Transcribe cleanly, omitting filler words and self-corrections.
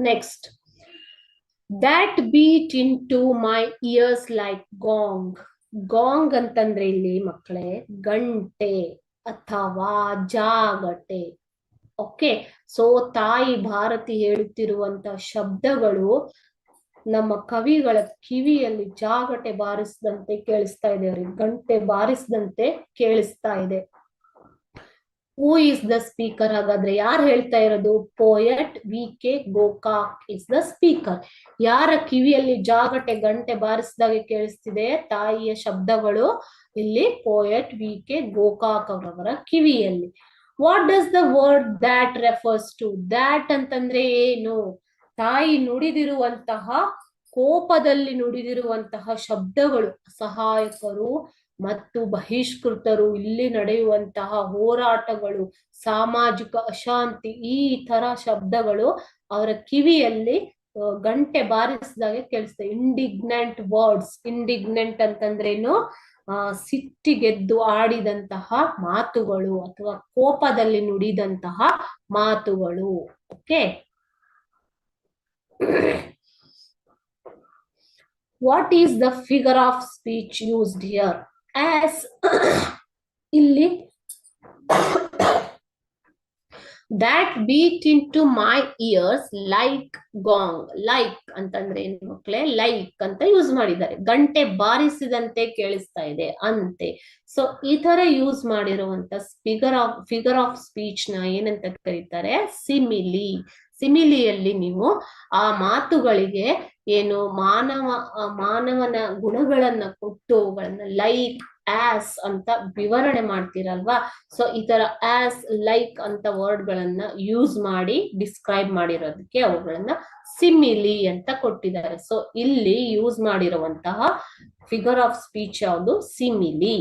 Next, that beat into my ears like gong. Gong ಅಂತಂದ್ರೆ ಇಲ್ಲಿ ಮಕ್ಕಳೇ ಗಂಟೆ ಅಥವಾ ಜಾಗಟೆ. ಓಕೆ, ಸೊ ತಾಯಿ ಭಾರತಿ ಹೇಳುತ್ತಿರುವಂತ ಶಬ್ದಗಳು ನಮ್ಮ ಕವಿಗಳ ಕಿವಿಯಲ್ಲಿ ಜಾಗಟೆ ಬಾರಿಸಿದಂತೆ ಕೇಳಿಸ್ತಾ ಇದೆ ಅವ್ರಿಗೆ, ಗಂಟೆ ಬಾರಿಸಿದಂತೆ ಕೇಳಿಸ್ತಾ ಇದೆ. Who is the speaker? ಹಾಗಾದ್ರೆ ಯಾರು ಹೇಳ್ತಾ ಇರೋದು? Poet VK. Gokak is the speaker. ಯಾರ ಕಿವಿಯಲ್ಲಿ ಜಾಗಟೆ ಗಂಟೆ ಬಾರಿಸಿದಾಗೆ ಕೇಳಿಸ್ತಿದೆ ತಾಯಿಯ ಶಬ್ದಗಳು? ಇಲ್ಲಿ ಪೋಯಟ್ ವಿ.ಕೆ. ಗೋಕಾಕ್ ಅವರವರ ಕಿವಿಯಲ್ಲಿ. What does the word that refers to? That ಅಂತಂದ್ರೆ ಏನು? ತಾಯಿ ನುಡಿದಿರುವಂತಹ, ಕೋಪದಲ್ಲಿ ನುಡಿದಿರುವಂತಹ ಶಬ್ದಗಳು. ಸಹಾಯಕರು ಮತ್ತು ಬಹಿಷ್ಕೃತರು, ಇಲ್ಲಿ ನಡೆಯುವಂತಹ ಹೋರಾಟಗಳು, ಸಾಮಾಜಿಕ ಅಶಾಂತಿ, ಈ ತರ ಶಬ್ದಗಳು ಅವರ ಕಿವಿಯಲ್ಲಿ ಗಂಟೆ ಬಾರಿಸಿದಾಗೆ ಕೇಳಿಸ್ತದೆ. ಇಂಡಿಗ್ನೆಂಟ್ ವರ್ಡ್ಸ್. ಇಂಡಿಗ್ನೆಂಟ್ ಅಂತಂದ್ರೇನು? ಸಿಟ್ಟಿಗೆದ್ದು ಆಡಿದಂತಹ ಮಾತುಗಳು ಅಥವಾ ಕೋಪದಲ್ಲಿ ನುಡಿದಂತಹ ಮಾತುಗಳು. Okay, what is the figure of speech used here? As ಇಲ್ಲಿ that beat into my ears like gong. Like ಅಂತಂದ್ರೆ ಏನು ಮಕ್ಕಳೇ? ಲೈಕ್ ಅಂತ ಯೂಸ್ ಮಾಡಿದ್ದಾರೆ. ಗಂಟೆ ಬಾರಿಸಿದಂತೆ ಕೇಳಿಸ್ತಾ ಇದೆ ಅಂತೆ. ಸೊ ಈ ತರ ಯೂಸ್ ಮಾಡಿರುವಂತ ಫಿಗರ್ ಆಫ್ ಸ್ಪೀಚ್ ನ ಏನಂತ ಕರೀತಾರೆ? ಸಿಮಿಲಿ. ಸಿಮಿಲಿಯಲ್ಲಿ ನೀವು ಆ ಮಾತುಗಳಿಗೆ ಏನು ಮಾನವನ ಗುಣಗಳನ್ನ ಕೊಟ್ಟು ಅವುಗಳನ್ನ ಲೈಕ್, ಆಸ್ ಅಂತ ವಿವರಣೆ ಮಾಡ್ತೀರಲ್ವಾ? ಸೊ ಈ ತರ ಆಸ್, ಲೈಕ್ ಅಂತ ವರ್ಡ್ ಗಳನ್ನ ಯೂಸ್ ಮಾಡಿ ಡಿಸ್ಕ್ರೈಬ್ ಮಾಡಿರೋದಕ್ಕೆ ಅವುಗಳನ್ನ ಸಿಮಿಲಿ ಅಂತ ಕೊಟ್ಟಿದ್ದಾರೆ. ಸೊ ಇಲ್ಲಿ ಯೂಸ್ ಮಾಡಿರುವಂತಹ ಫಿಗರ್ ಆಫ್ ಸ್ಪೀಚ್ ಯಾವುದು? ಸಿಮಿಲಿ.